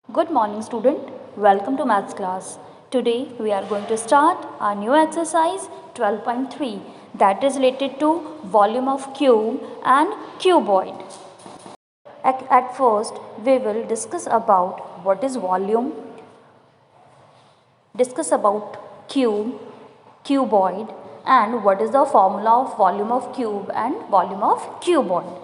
Good morning student, welcome to maths class. Today we are going to start our new exercise 12.3 that is related to volume of cube and cuboid. At first we will discuss about what is volume, discuss about cube, cuboid and what is the formula of volume of cube and volume of cuboid.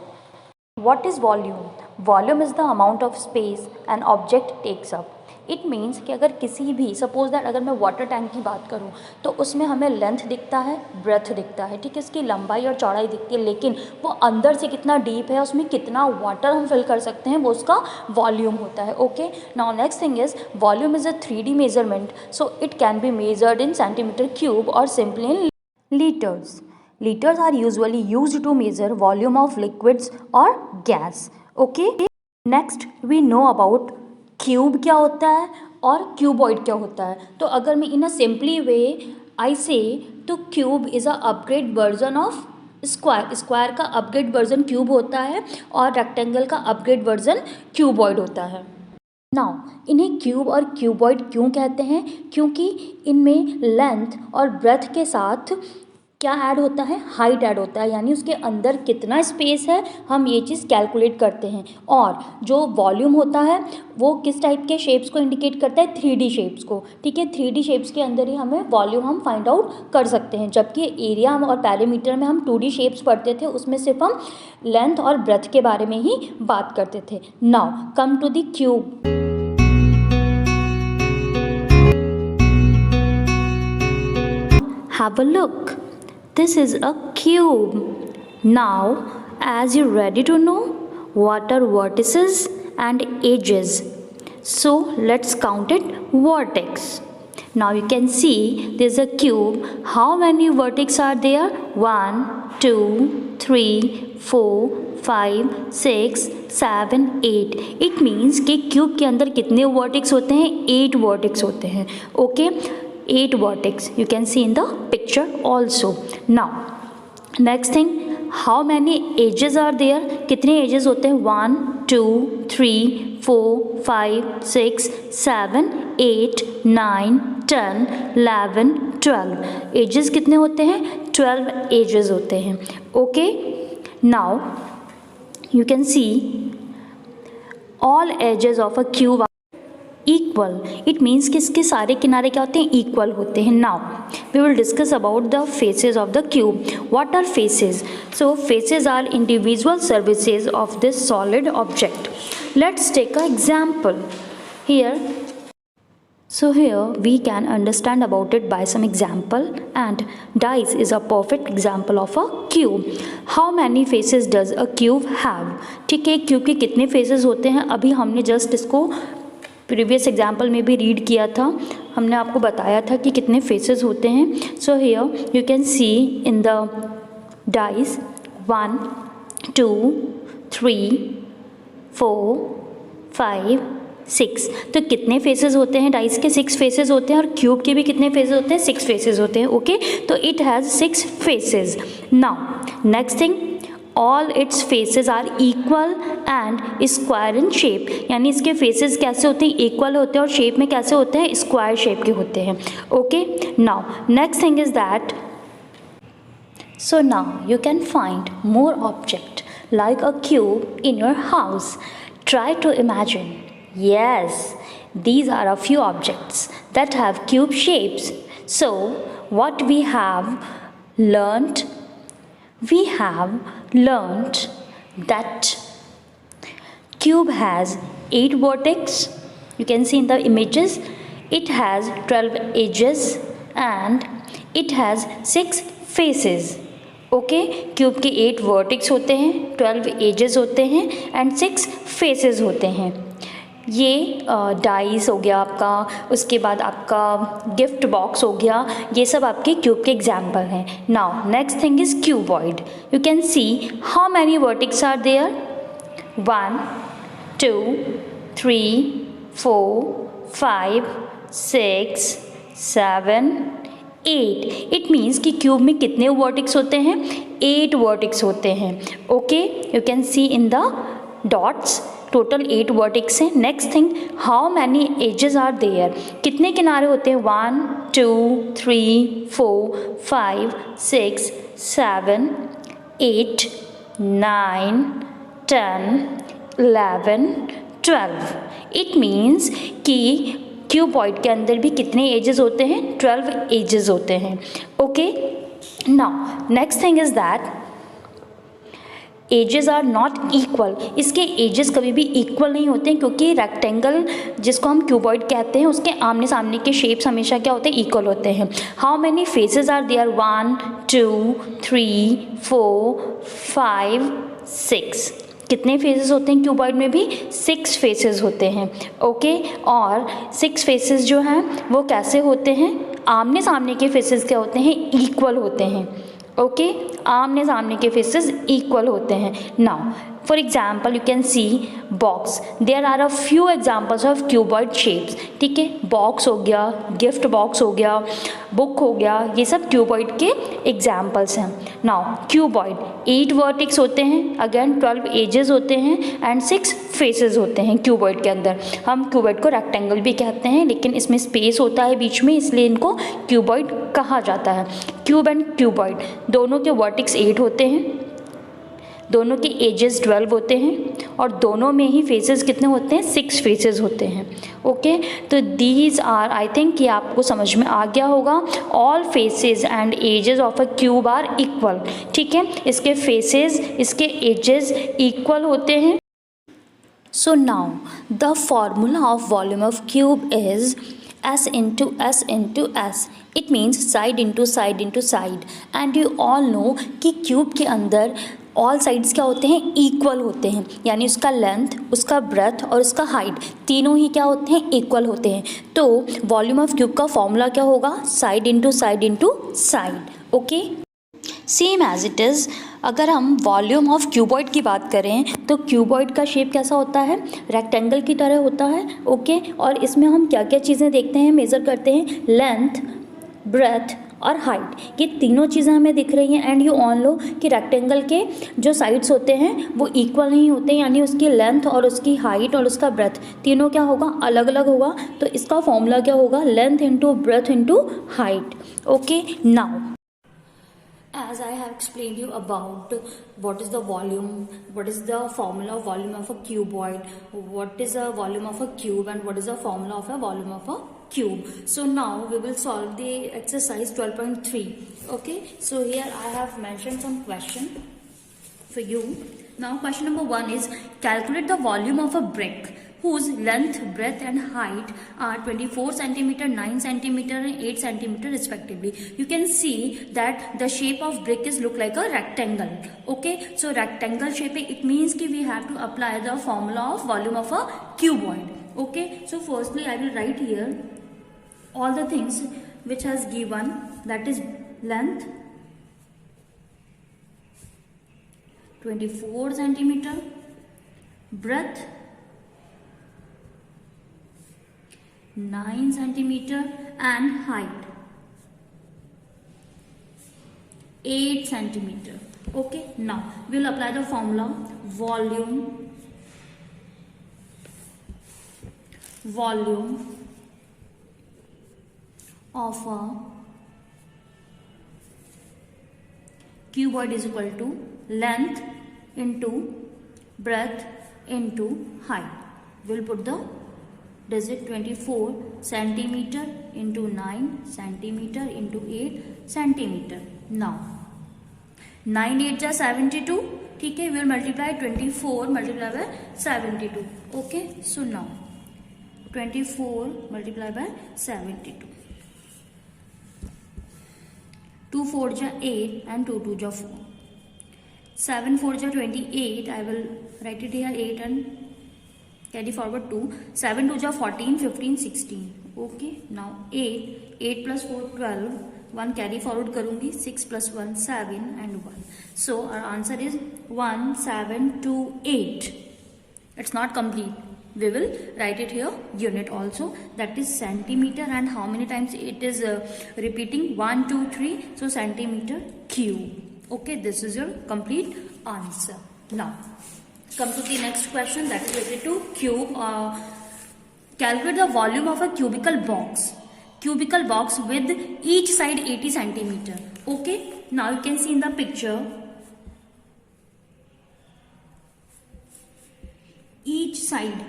What is volume? Volume is the amount of space an object takes up. It means कि अगर किसी भी suppose that अगर मैं water tank की बात करूं तो उसमें हमें लेंथ दिखता है, ब्रेथ दिखता है, ठीक है, इसकी लंबाई और चौड़ाई दिखती है, लेकिन वो अंदर से कितना डीप है, उसमें कितना वाटर हम फिल कर सकते हैं, वो उसका वॉल्यूम होता है. Okay, now next thing is volume is a 3D measurement, so it can be measured in centimetre cube और simply in liters. Liters are usually used to measure volume of liquids or gas. Okay. Next we know about cube क्या होता है और cuboid क्या होता है. तो अगर मैं इन अ सिंपली वे आई से तो cube is a upgrade version of square. Square का अपग्रेड वर्जन क्यूब होता है और रेक्टेंगल का अपग्रेड वर्जन क्यूबॉइड होता है. नाउ इन्हें क्यूब और क्यूबॉइड क्यों कहते हैं? क्योंकि इनमें लेंथ और ब्रेथ के साथ क्या ऐड होता है? हाइट ऐड होता है, यानी उसके अंदर कितना स्पेस है हम ये चीज़ कैलकुलेट करते हैं. और जो वॉल्यूम होता है वो किस टाइप के शेप्स को इंडिकेट करता है? 3D शेप्स को. ठीक है, 3D शेप्स के अंदर ही हमें वॉल्यूम हम फाइंड आउट कर सकते हैं, जबकि एरिया और पैरामीटर में हम 2D शेप्स पढ़ते थे, उसमें सिर्फ हम लेंथ और ब्रेथ के बारे में ही बात करते थे. Now come to the cube. Have a look. This is a cube. Now, as you ready to know what are vertices and edges, so let's count it vertex. Now you can see there's a cube. How many vertex are there? 1, 2, 3, 4, 5, 6, 7, 8. It means कि cube के अंदर कितने vertex होते हैं? 8 vertex होते हैं. Okay, 8 vertex you can see in the picture also. Now next thing, how many edges are there? कितने edges होते हैं? 1, 2, 3, 4, 5, 6, 7, 8, 9, 10, 11, 12. edges कितने होते हैं? 12 edges होते हैं. Okay, now you can see all edges of a cube equal. It means कि इसके सारे किनारे क्या होते हैं? इक्वल होते हैं. Now we will discuss about the faces of the cube. What are faces? So faces are individual services of this solid object. Let's take a example here. So here we can understand about it by some example, and dice is a perfect example of a cube. How many faces does a cube have? ठीक है, cube के कितने faces होते हैं? अभी हमने just इसको previous example में भी रीड किया था, हमने आपको बताया था कि कितने फेसेस होते हैं. So here you can see in the dice 1, 2, 3, 4, 5, 6. तो कितने फेसेस होते हैं? डाइस के 6 फेसेस होते हैं, और क्यूब के भी कितने फेसेस होते हैं? 6 फेसेस होते हैं. ओके, तो it has 6 faces. Now next thing, all its faces are equal and square in shape. यानी इसके फेसेस कैसे होते हैं? इक्वल होते हैं, और शेप में कैसे होते हैं? स्क्वायर शेप के होते हैं. Okay, now next thing is that, so now you can find more object like a cube in your house. Try to imagine. Yes, these are a few objects that have cube shapes. So, what we have learnt? We have learnt that cube has 8 vertex. You can see in the images. It has 12 edges and it has 6 faces. Okay, cube के 8 vertex होते हैं, 12 edges होते हैं and 6 faces होते हैं. ये dice हो गया आपका, उसके बाद आपका गिफ्ट बॉक्स हो गया, ये सब आपके क्यूब के एग्जाम्पल हैं. Now next thing is cuboid. You can see how many vertex are there? 1, 2, 3, 4, 5, 6, 7, 8. It means कि क्यूब में कितने वर्टेक्स होते हैं? 8 वर्टेक्स होते हैं. Okay, you can see in the dots total 8 vertex हैं. Next thing, how many edges are there, कितने किनारे होते हैं? 1 2 3 4 5 6 7 8 9 10 11 12. इट मीन्स कि क्यूबॉइड के अंदर भी कितने एजेस होते हैं? 12 एजेस होते हैं. Okay, now next thing is that edges are not equal. इसके एजेस कभी भी इक्वल नहीं होते हैं, क्योंकि रेक्टेंगल जिसको हम क्यूबॉइड कहते हैं उसके आमने सामने के शेप्स हमेशा क्या होते हैं? इक्वल होते हैं. How many faces are there? 1 2 3 4 5 6. कितने फेसेस होते हैं क्यूबॉइड में भी? 6 फेसेस होते हैं. ओके, और 6 फेसेस जो हैं वो कैसे होते हैं? आमने सामने के फेसेस क्या होते हैं? इक्वल होते हैं. ओके, आमने सामने के फेसेस इक्वल होते हैं. Now for example you can see box. There are a few examples of cuboid shapes. ठीक है, बॉक्स हो गया, गिफ्ट बॉक्स हो गया, बुक हो गया, ये सब क्यूबॉइड के एग्जाम्पल्स हैं. नाउ क्यूबॉइड 8 वर्टेक्स होते हैं, अगेन 12 एजेस होते हैं एंड 6 फेसेस होते हैं क्यूबॉइड के अंदर. हम क्यूबॉइड को रेक्टेंगल भी कहते हैं, लेकिन इसमें स्पेस होता है बीच में, इसलिए इनको क्यूबॉइड कहा जाता है. क्यूब एंड क्यूबॉइड दोनों के वर्टेक्स 8 होते हैं, दोनों के एजेस 12 होते हैं, और दोनों में ही फेसेस कितने होते हैं? 6 फेसेस होते हैं. ओके, तो दीज आर, आई थिंक ये आपको समझ में आ गया होगा. All faces and edges of a cube are equal. ठीक है, इसके फेसेस, इसके एजेस इक्वल होते हैं. So now the formula of volume of cube is S into S into S. It means side into side into side. And you all know कि cube के अंदर all sides क्या होते हैं? Equal होते हैं. यानी उसका लेंथ, उसका ब्रेथ और उसका हाइट तीनों ही क्या होते हैं? इक्वल होते हैं. तो वॉल्यूम ऑफ क्यूब का फॉर्मूला क्या होगा? Side into side into side. Okay, same as it is. अगर हम वॉल्यूम ऑफ क्यूबॉइड की बात करें तो क्यूबॉइड का शेप कैसा होता है? रेक्टेंगल की तरह होता है. ओके, और इसमें हम क्या क्या चीज़ें देखते हैं, मेज़र करते हैं? लेंथ, ब्रेथ और हाइट. ये तीनों चीज़ें हमें दिख रही हैं. एंड यू ऑन लो कि रेक्टेंगल के जो साइड्स होते हैं वो इक्वल नहीं होते, यानी उसकी लेंथ और उसकी हाइट और उसका ब्रेथ तीनों क्या होगा? अलग अलग होगा. तो इसका फॉर्मूला क्या होगा? Length into breadth into height. Okay, now as I have explained you about what is the volume, what is the formula of volume of a cuboid, what is the volume of a cube, and what is the formula of a volume of a cube. So now we will solve the exercise 12.3. Okay, so here I have mentioned some question for you. Now question number 1 is calculate the volume of a brick whose length, breadth and height are 24 cm, 9 cm and 8 cm respectively. You can see that the shape of brick is look like a rectangle. Okay, so rectangle shape, it means कि we have to apply the formula of volume of a cuboid. Okay, so firstly I will write here all the things which has given, that is length 24 cm, breadth 9 cm and height 8 cm. Okay, now we will apply the formula volume of a cuboid is equal to length into breadth into height. We will put the digit 24 centimeter into 9 centimeter into 8 centimeter. Now 9 8 जा 72. ठीक है, we will multiply 24 multiply by 72. Okay, so now 24 multiply by 72. 2 4 जा 8 and 2 2 जा 4. 7 4 जा 28. I will write it here 8 and carry forward 2. 7 2 जा 14, 15, 16. Okay, now 8 plus 4 12. 1 carry forward करूंगी. 6 plus 1 7 and 1. So our answer is 1728. It's not complete. We will write it here unit also, that is centimeter, and how many times it is repeating? 1 2 3. So centimeter cube. Okay, this is your complete answer. Now Come to the next question, that is related to cube. Calculate the volume of a cubical box. Cubical box with each side 80 centimeter. Okay. Now you can see in the picture. Each side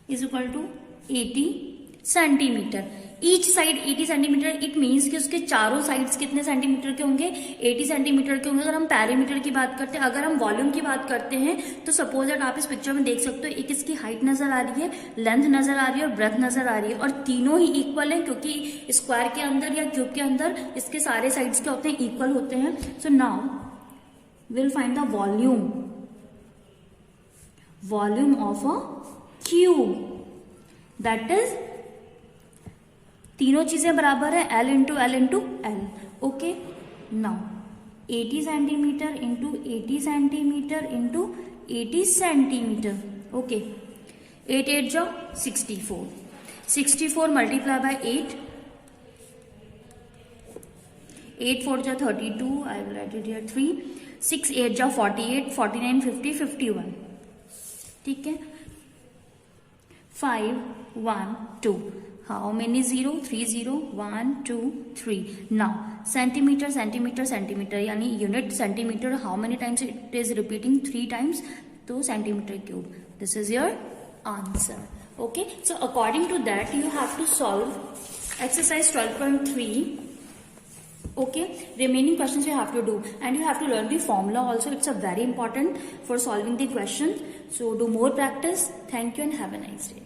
is equal to 80 centimetre. Each side 80 centimetre. It means कि उसके चारों sides कितने centimetre के होंगे? 80 centimetre के होंगे. अगर हम पैरीमीटर की बात करते हैं, अगर हम वॉल्यूम की बात करते हैं, तो सपोज दैट आप इस पिक्चर में देख सकते हो, एक इसकी हाइट नजर आ रही है, लेंथ नजर आ रही है और ब्रेथ नजर आ रही है, और तीनों ही इक्वल है, क्योंकि स्क्वायर के अंदर या क्यूब के अंदर इसके सारे साइड्स क्या होते हैं? इक्वल होते हैं. So now will find the volume of a cube. That is, तीनों चीजें बराबर है, L into L into L. Okay. Now 80 centimetre into 80 centimetre into 80 centimetre. Okay. 8 8 जो 64. 64 मल्टीप्लाई बाय 8. 8 4 जो 32. I will write it here 3. 6 8 जो 48. 49 50 51. ठीक है. 5 1 2. How many 0? 3 0 1 2 3. Now centimeter centimeter centimeter यानी unit centimeter, how many times it is repeating? 3 times. तो centimeter cube. This is your answer. Okay. So according to that you have to solve exercise 12.3. Okay. Remaining questions you have to do, and you have to learn the formula also. It's a very important for solving the question. So do more practice. Thank you and have a nice day.